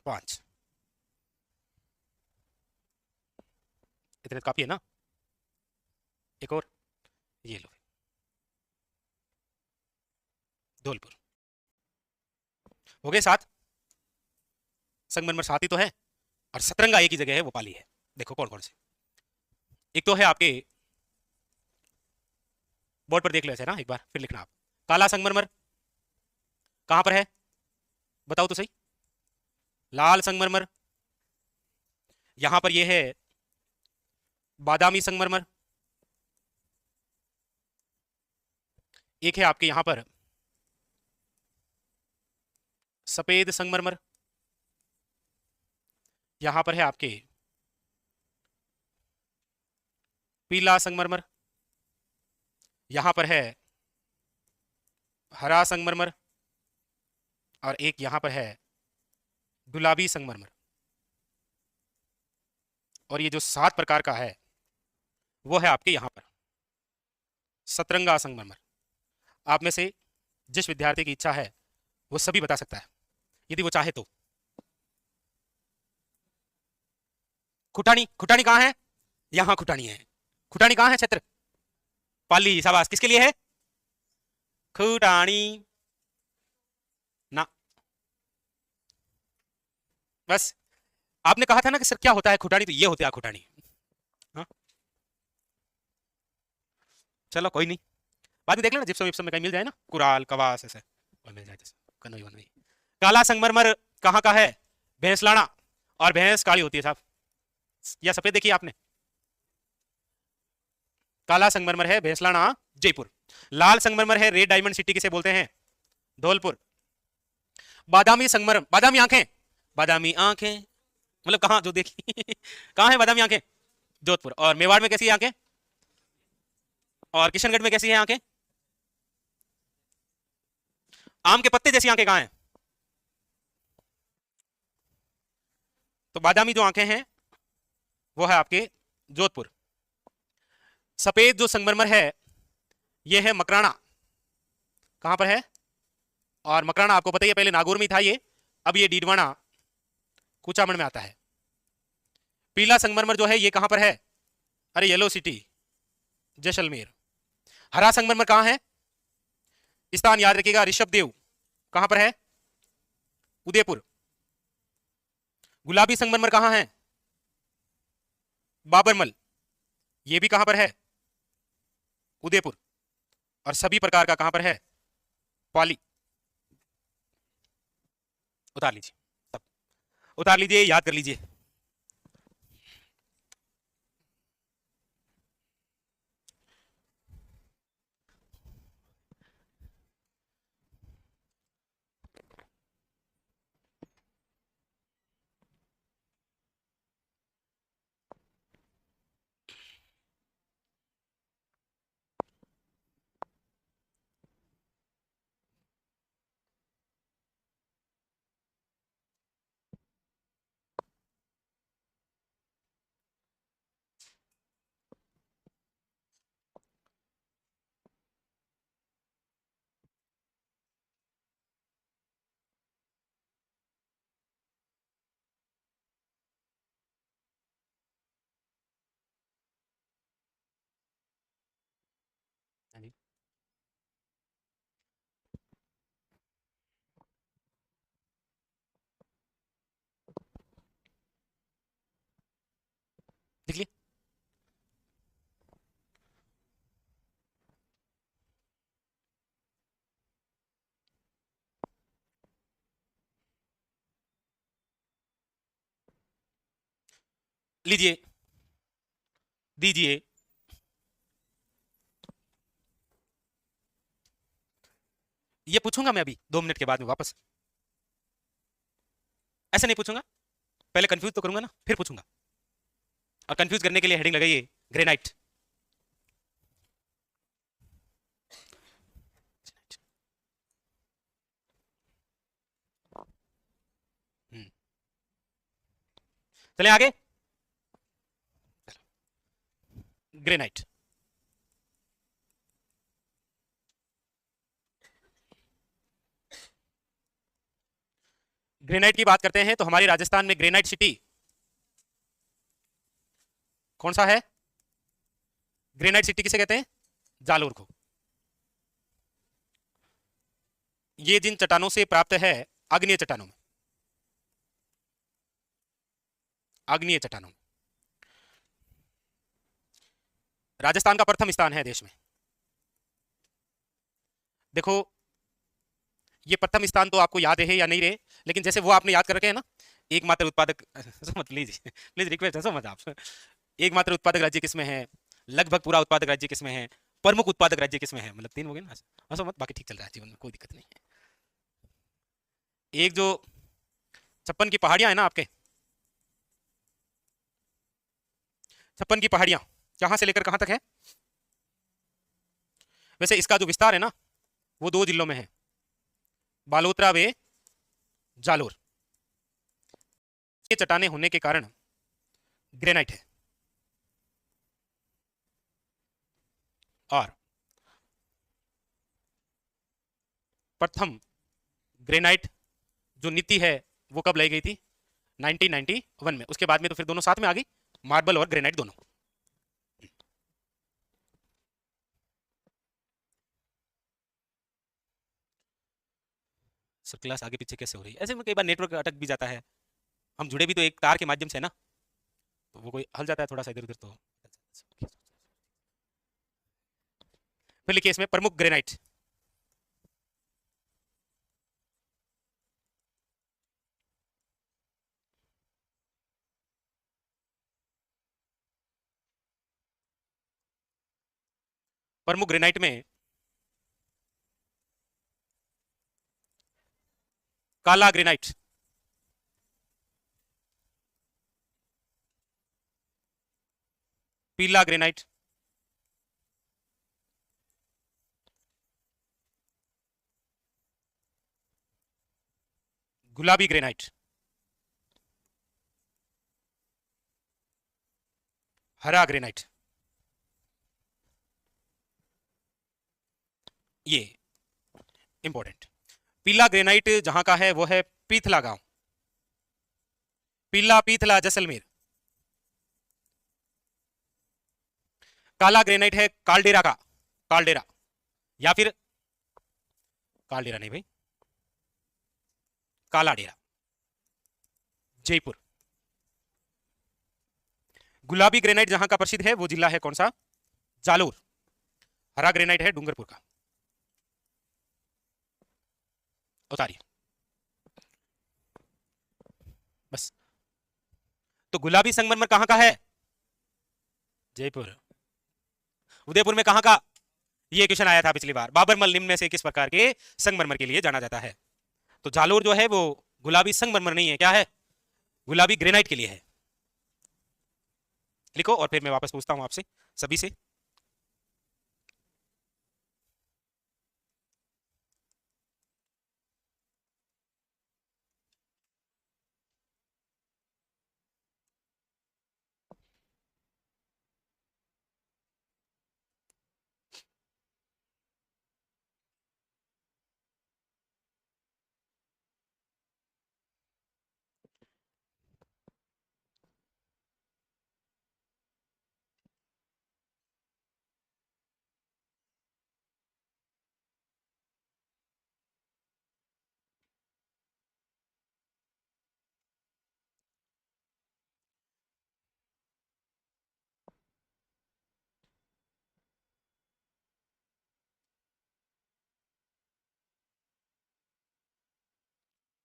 पांच, इतने तो काफी है ना। एक और, ये लो, धौलपुर। हो गए 7। संगमरमर 7 ही तो है, और सतरंगा एक ही जगह है, वो पाली है। देखो कौन कौन से। एक तो है आपके बोर्ड पर देख लो ऐसे ना, एक बार फिर लिखना आप। काला संगमरमर कहां पर है बताओ तो सही। लाल संगमरमर यहां पर ये है बादामी संगमरमर। एक है आपके यहां पर सफेद संगमरमर। यहां पर है आपके पीला संगमरमर। यहां पर है हरा संगमरमर। और एक यहां पर है गुलाबी संगमरमर। और ये जो 7 प्रकार का है वो है आपके यहां पर सतरंगा संगमरमर। आप में से जिस विद्यार्थी की इच्छा है वो सभी बता सकता है यदि वो चाहे तो। खुटानी, खुटानी कहां है? यहां खुटानी है। खुटानी कहां है क्षेत्र? पाली, शाबाश। किसके लिए है खुटानी? ना, बस आपने कहा था ना कि सर क्या होता है खुटानी, तो ये होता है खुटानी। हाँ, चलो कोई नहीं, बाद में देख लेना जिप्सम विप्सम में कहीं मिल जाए ना, कुराल कवास ऐसे। और मिल जाए तो कन्नौई वनोई। काला संगमरमर कहाँ का है? भैंसलाना। और भैंस काली होती है साहब, या सफेद देखिए आपने। काला संगमरमर है भैंसलाना जयपुर। लाल संगमरमर है रेड डायमंड सिटी किसे बोलते हैं? धौलपुर। बादामी संगमरमर, बादामी आंखें, बादामी आंखें मतलब कहाँ जो देखी कहाँ है बादामी आंखें? जोधपुर। और मेवाड़ में कैसी है आंखें? और किशनगढ़ में कैसी है आंखें? आम के पत्ते जैसी आंखें कहाँ हैं? तो बादामी जो आंखें हैं वो है आपके जोधपुर। सफेद जो संगमरमर है ये है मकराना। कहां पर है? और मकराना आपको पता ही है पहले नागौर में था ये, अब ये डीडवाना कुचामन में आता है। पीला संगमरमर जो है ये कहां पर है? अरे येलो सिटी जैसलमेर। हरा संगमरमर कहां है? स्थान याद रखिएगा, ऋषभ देव कहां पर है? उदयपुर। गुलाबी संगमरमर कहां है? बाबरमल, ये भी कहां पर है? उदयपुर। और सभी प्रकार का कहां पर है? पाली। उतार लीजिए, सब उतार लीजिए, याद कर लीजिए। हाँ जी। देख लिए। लीजिए, दीजिए। ये पूछूंगा मैं अभी 2 मिनट के बाद में वापस। ऐसे नहीं पूछूंगा, पहले कंफ्यूज तो करूंगा ना, फिर पूछूंगा। और कंफ्यूज करने के लिए हेडिंग लगाइए ग्रेनाइट। चले आगे। ग्रेनाइट। ग्रेनाइट की बात करते हैं तो हमारे राजस्थान में ग्रेनाइट सिटी कौन सा है? ग्रेनाइट सिटी किसे कहते हैं? जालोर को। ये जिन चट्टानों से प्राप्त है, आग्नेय चट्टानों में, आग्नेय चट्टानों में। राजस्थान का प्रथम स्थान है देश में। देखो, ये प्रथम स्थान तो आपको याद है या नहीं रहे, लेकिन जैसे वो आपने याद कर रखे हैं ना, एकमात्र उत्पादक मत लीजिए प्लीज, रिक्वेस्ट है, समझ आप। एकमात्र उत्पादक राज्य किसमें है? लगभग पूरा उत्पादक राज्य किसमें है? प्रमुख उत्पादक राज्य किसमें है? मतलब 3 हो गए ना, ऐसा मत, बाकी ठीक चल रहा है जीवन में, कोई दिक्कत नहीं है। एक जो 56 की पहाड़ियां है ना आपके, 56 की पहाड़ियां कहां से लेकर कहां तक है? वैसे इसका जो विस्तार है ना वो 2 जिलों में है, बालोतरा वे जालोर। ये चट्टाने होने के कारण ग्रेनाइट है। और प्रथम ग्रेनाइट जो नीति है वो कब लाई गई थी? 1991 में। उसके बाद में तो फिर दोनों साथ में आ गई, मार्बल और ग्रेनाइट दोनों। सर क्लास आगे पीछे कैसे हो रही है? ऐसे में कई बार नेटवर्क अटक भी जाता है, हम जुड़े भी तो एक तार के माध्यम से ना, तो वो कोई हल जाता है थोड़ा सा इधर उधर तो। फिर लिखिए इसमें प्रमुख ग्रेनाइट। प्रमुख ग्रेनाइट में काला ग्रेनाइट, पीला ग्रेनाइट, गुलाबी ग्रेनाइट, हरा ग्रेनाइट। ये इंपॉर्टेंट। पीला ग्रेनाइट जहां का है वो है पीथला गांव, पीला पीथला जैसलमेर। काला ग्रेनाइट है कालडेरा का, कालडेरा, या फिर कालडेरा नहीं भाई, काला डेरा, जयपुर। गुलाबी ग्रेनाइट जहां का प्रसिद्ध है वो जिला है कौन सा? जालोर। हरा ग्रेनाइट है डूंगरपुर का। उतारिए बस। तो गुलाबी संगमरमर कहां का है? जयपुर। उदयपुर में कहां का? ये क्वेश्चन आया था पिछली बार। बाबरमल निम्न में से किस प्रकार के संगमरमर के लिए जाना जाता है? तो जालोर जो है वो गुलाबी संगमरमर नहीं है, क्या है? गुलाबी ग्रेनाइट के लिए है। लिखो और फिर मैं वापस पूछता हूं आपसे सभी से।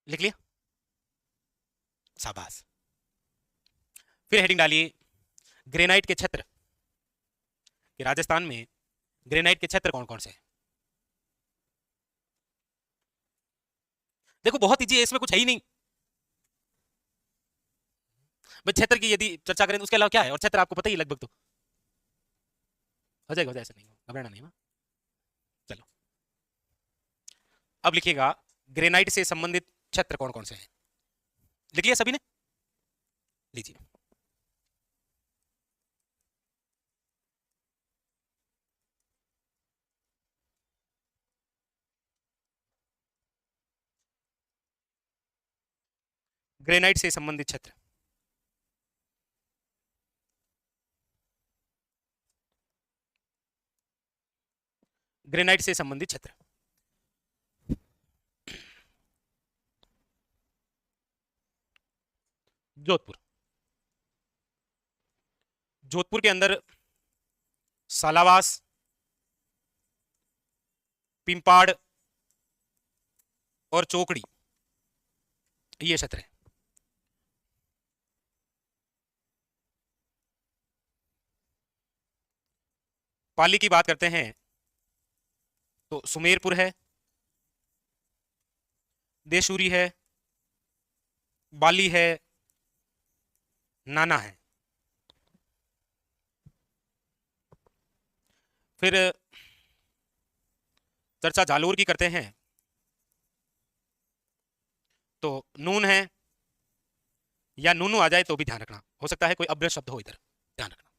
लिख लिया? शाबाश। फिर हेडिंग डालिए ग्रेनाइट के क्षेत्र, कि राजस्थान में ग्रेनाइट के क्षेत्र कौन कौन से हैं। देखो बहुत इजी है, इसमें कुछ है ही नहीं भाई। क्षेत्र की यदि चर्चा करें तो उसके अलावा क्या है, और क्षेत्र आपको पता ही लगभग, तो हो जाएगा, हो जाएगा, ऐसा नहीं घबराना नहीं। चलो अब लिखिएगा ग्रेनाइट से संबंधित क्षेत्र कौन कौन से हैं। लिख लिया सभी ने? लीजिए। ग्रेनाइट से संबंधित क्षेत्र, ग्रेनाइट से संबंधित क्षेत्र। जोधपुर। जोधपुर के अंदर सालावास, पिंपाड़ और चोकड़ी, ये क्षेत्र है। पाली की बात करते हैं तो सुमेरपुर है, देशूरी है, बाली है, नाना है। फिर चर्चा जालोर की करते हैं तो नून है, या नूनू आ जाए तो भी ध्यान रखना, हो सकता है कोई अभ्रष्ट शब्द हो इधर, ध्यान रखना।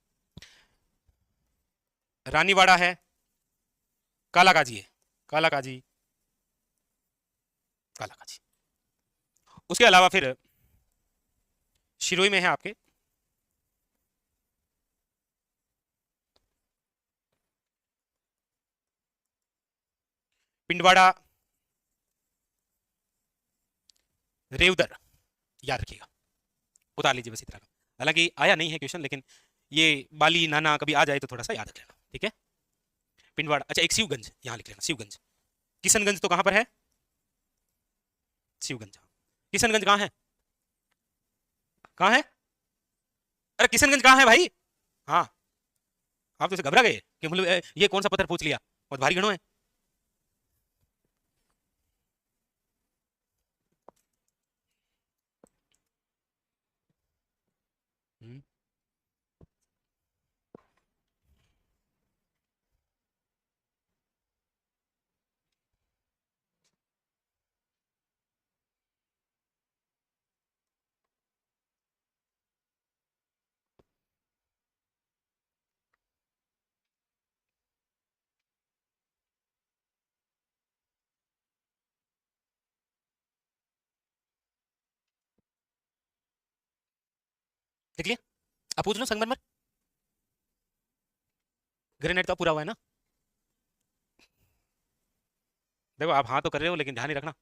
रानीवाड़ा है, कालाकाजी है, कालाकाजी, कालाकाजी। उसके अलावा फिर शिरोई में है आपके पिंडवाड़ा, रेवदर, याद रखिएगा, उतार लीजिए बस इतना। हालांकि आया नहीं है क्वेश्चन, लेकिन ये बाली नाना कभी आ जाए तो थोड़ा सा याद रख लेना, ठीक है। पिंडवाड़ा, अच्छा एक शिवगंज यहाँ लिख लेना, शिवगंज। किशनगंज तो कहां पर है? शिवगंज। किशनगंज कहां है? कहां है? अरे किशनगंज कहां है भाई? हाँ आप तो इसे घबरा गए कि मतलब ये कौन सा पत्थर पूछ लिया, बहुत भारी गणों है। हम्म, देख लिया। अब पूछ लो संगमरमर। ग्रेनाइट तो अब पूरा हुआ है ना। देखो आप हाँ तो कर रहे हो लेकिन ध्यान ही रखना।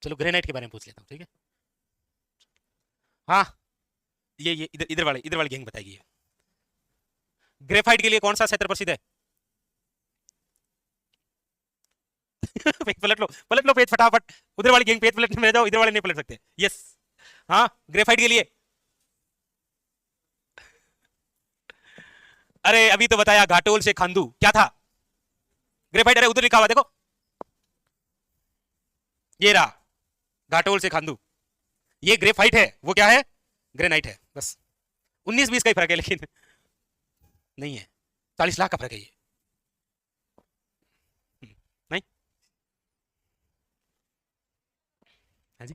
चलो ग्रेनाइट के बारे में पूछ लेता हूँ, ठीक है। हाँ, ये इधर इधर वाली गैंग बताएगी ये। ग्रेफाइट के लिए कौन सा क्षेत्र प्रसिद्ध है? पेज पलट लो पेज फटाफट। उधर वाली गैंग पेज पलटने में जाओ, इधर वाले नहीं पलट सकते। यस। हाँ, ग्रेफाइट के लिए। अरे अभी तो बताया, घाटोल से खांडू क्या था? ग्रेफाइट, अरे उधर लिखा हुआ देखो, ये रहा, घाटोल से खांडू। ये ग्रेफाइट है, वो क्या है? ग्रेनाइट है, बस। 19-20 का ही फर्क है, लेकिन नहीं है, 40 लाख का फर्क है ये। नहीं। हाँ जी,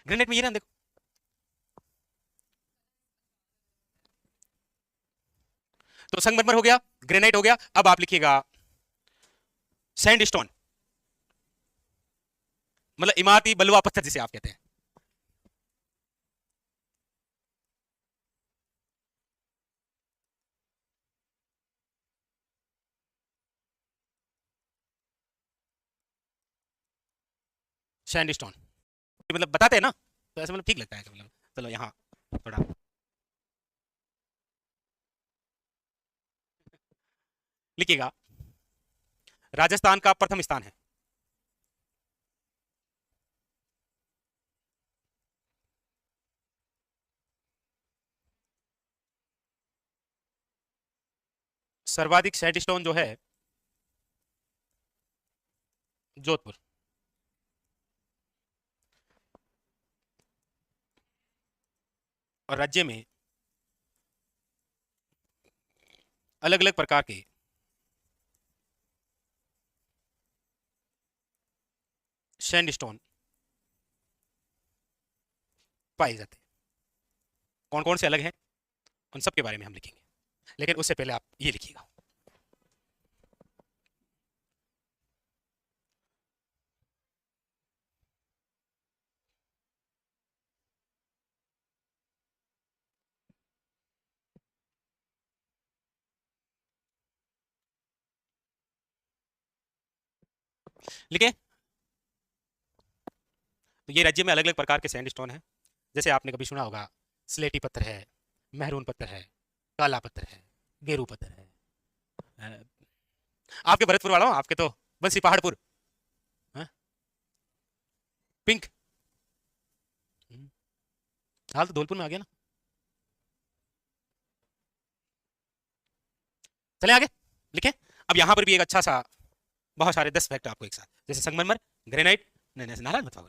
ग्रेनाइट में ये ना देखो। तो संगमरमर हो गया, ग्रेनाइट हो गया, अब आप लिखिएगा सैंडस्टोन, मतलब इमारती बलुआ पत्थर जिसे आप कहते हैं। सैंडस्टोन मतलब बताते हैं ना, तो ऐसे मतलब ठीक लगता है, मतलब चलो यहाँ थोड़ा लिखिएगा। राजस्थान का प्रथम स्थान है। सर्वाधिक सैंडस्टोन जो है, जोधपुर। और राज्य में अलग अलग प्रकार के सैंडस्टोन पाए जाते हैं। कौन कौन से अलग हैं, उन सब के बारे में हम लिखेंगे, लेकिन उससे पहले आप ये लिखिएगा। लिखे। तो ये राज्य में अलग अलग प्रकार के सैंडस्टोन हैं। जैसे आपने कभी सुना होगा, स्लेटी पत्थर है, मेहरून पत्थर है, काला पत्थर है, गेरू पत्थर है। अ, आपके भरतपुर वाला हो, आपके तो बंसी पहाड़पुर। हाँ? पिंक। हम्म, हाल तो धौलपुर में आ गया ना। चले आगे, लिखे। अब यहां पर भी एक अच्छा सा, बहुत सारे 10 फैक्ट आपको एक साथ, जैसे संगमरमर, ग्रेनाइट। नहीं नहीं नाराज मत हो,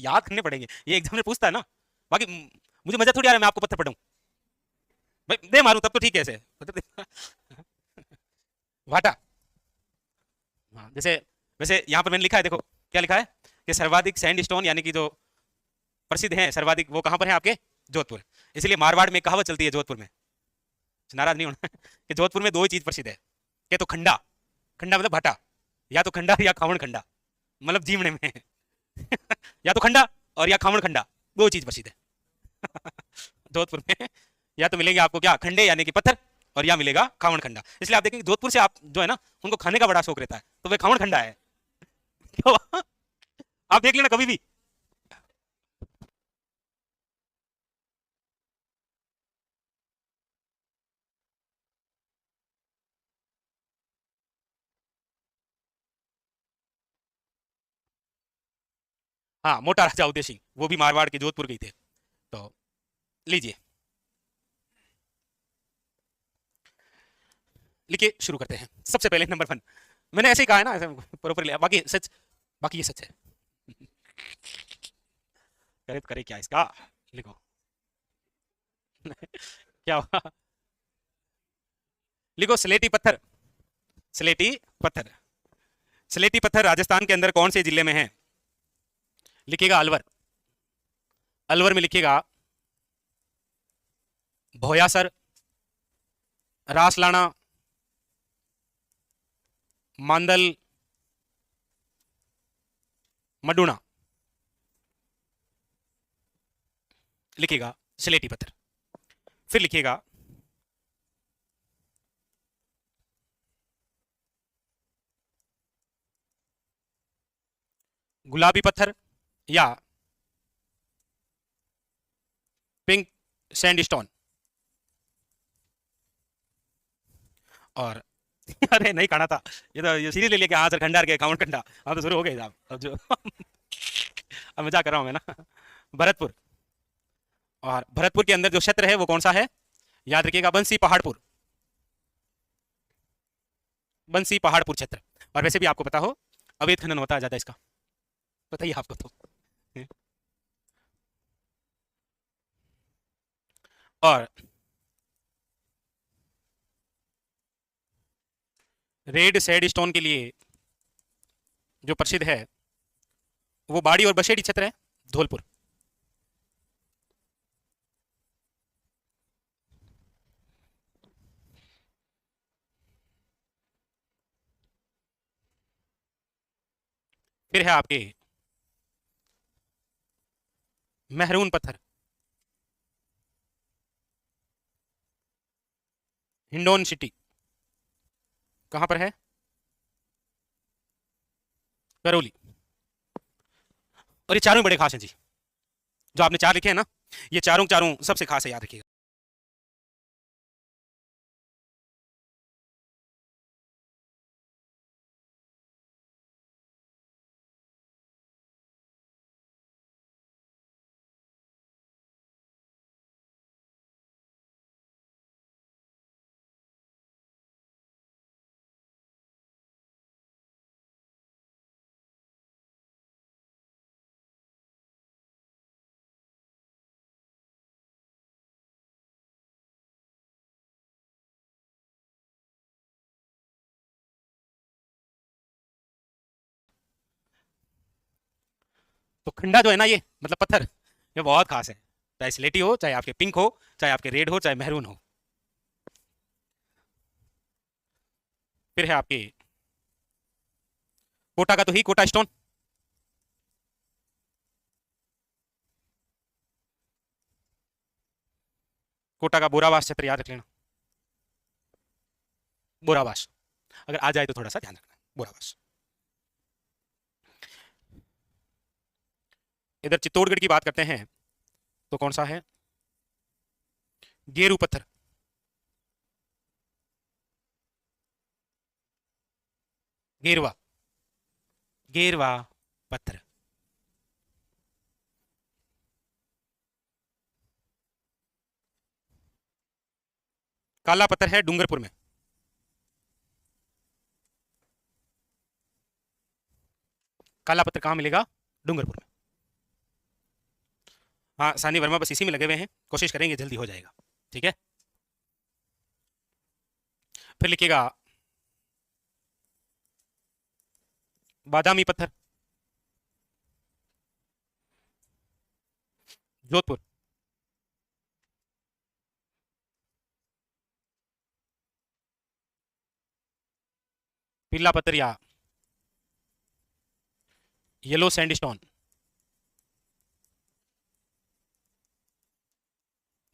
याद करने पड़ेंगे, ये एग्जाम में पूछता है ना। बाकी मुझे मजा थोड़ी आ रहा है मैं आपको पत्थर पढ़ूं। भाई दे मारूं तब तो ठीक है ऐसे पत्थर दे। वाटा। हाँ, जैसे वैसे यहाँ पर मैंने लिखा है, देखो क्या लिखा है, कि सर्वाधिक सैंडस्टोन यानी कि जो प्रसिद्ध हैं सर्वाधिक, वो कहाँ पर है आपके? जोधपुर। इसलिए मारवाड़ में कहावत चलती है जोधपुर में, नाराज नहीं होना, कि जोधपुर में दो ही चीज प्रसिद्ध है, कि तो खंडा, खंडा मतलब भाटा, या तो खंडा या खावण खंडा, मतलब जीवने में। या तो खंडा और या खावण खंडा, दो चीज प्रसिद्ध है जोधपुर में। या तो मिलेंगे आपको क्या, खंडे यानी कि पत्थर, और या मिलेगा खावण खंडा। इसलिए आप देखेंगे जोधपुर से आप जो है ना, उनको खाने का बड़ा शौक रहता है, तो वे खावण खंडा है। क्यों? आप देख लेना कभी भी। हाँ, मोटा राजा उदय सिंह, वो भी मारवाड़ के जोधपुर के ही थे। तो लीजिए, लिखिए, शुरू करते हैं। सबसे पहले नंबर 1, मैंने ऐसे ही कहा है ना, ऐसे प्रॉपर लिया, बाकी सच, बाकी ये सच है। करे तो करे क्या इसका, लिखो। क्या हुआ, लिखो स्लेटी पत्थर। स्लेटी पत्थर, स्लेटी पत्थर राजस्थान के अंदर कौन से जिले में है? लिखिएगा अलवर। अलवर में लिखिएगा भोयासर, रासलाना, मांदल, मडुना। लिखिएगा स्लेटी पत्थर। फिर लिखिएगा गुलाबी पत्थर या पिंक सैंडस्टोन। और अरे नहीं खाना था, ये तो ये सीरीज ले लिया कि हाँ सर खंडार के अकाउंट कंडा, अब तो शुरू हो गए साहब, अब जो अब मजाक कर रहा हूँ मैं ना। भरतपुर, और भरतपुर के अंदर जो क्षेत्र है वो कौन सा है? याद रखिएगा बंसी पहाड़पुर, बंसी पहाड़पुर क्षेत्र। और वैसे भी आपको पता हो अवैध खनन होता है ज्यादा इसका, पता ही है आपको तो। और रेड सैंडस्टोन के लिए जो प्रसिद्ध है वो बाड़ी और बसेड़ी क्षेत्र है, धौलपुर। फिर है आपके मेहरून पत्थर, हिंडोन सिटी, कहां पर है? करौली। और ये चारों बड़े खास हैं जी, जो आपने चार लिखे हैं ना, ये चारों चारों सबसे खास है, याद रखिएगा। तो खंडा जो है ना, ये मतलब पत्थर, ये बहुत खास है। चाहे स्लेटी हो, चाहे आपके पिंक हो, चाहे आपके रेड हो, चाहे मेहरून हो। फिर है आपके कोटा का तो ही कोटा स्टोन, कोटा का बोरावास क्षेत्र, याद रख लेना, बोरावास। अगर आ जाए तो थोड़ा सा ध्यान रखना, बोरावास। इधर चित्तौड़गढ़ की बात करते हैं तो कौन सा है? गेरू पत्थर, गेरवा, गेरवा पत्थर। काला पत्थर है डूंगरपुर में, काला पत्थर कहाँ मिलेगा? डूंगरपुर में। हाँ सानी वर्मा बस इसी में लगे हुए हैं, कोशिश करेंगे जल्दी हो जाएगा, ठीक है। फिर लिखिएगा बादामी पत्थर, जोधपुर। पीला पत्थर या येलो सैंडस्टोन,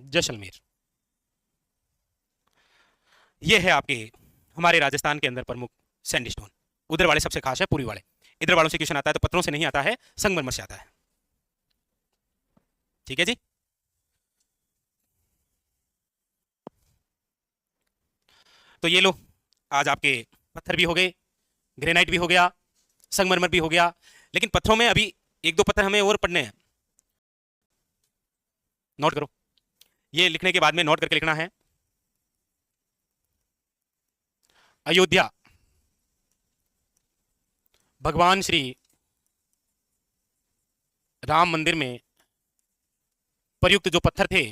जैसलमेर। ये है आपके हमारे राजस्थान के अंदर प्रमुख सैंडस्टोन। उधर वाले सबसे खास है, पूरी वाले। इधर वालों से क्वेश्चन आता है तो पत्थरों से नहीं आता है, संगमरमर से आता है, ठीक है जी। तो ये लो, आज आपके पत्थर भी हो गए, ग्रेनाइट भी हो गया, संगमरमर भी हो गया। लेकिन पत्थरों में अभी एक दो पत्थर हमें और पढ़ने हैं, नोट करो। ये लिखने के बाद में नोट करके लिखना है, अयोध्या, भगवान श्री राम मंदिर में प्रयुक्त जो पत्थर थे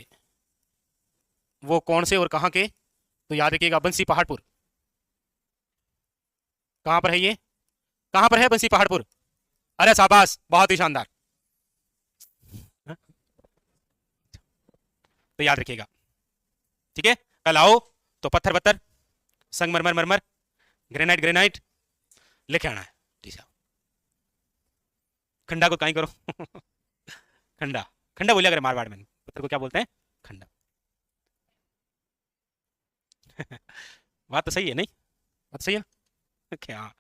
वो कौन से और कहां के? तो याद रखिएगा बंसी पहाड़पुर। कहां पर है ये? कहां पर है बंसी पहाड़पुर? अरे शाबाश, बहुत ही शानदार। तो याद रखिएगा, ठीक है। कल आओ तो पत्थर पत्थर, संगमरमर मरमर, ग्रेनाइट ग्रेनाइट लेके आना है। जी साहब, खंडा को कहीं करो खंडा, खंडा बोलिया करे मारवाड़ में, पत्थर को क्या बोलते हैं? खंडा बात तो सही है नहीं? बात सही है ना? क्या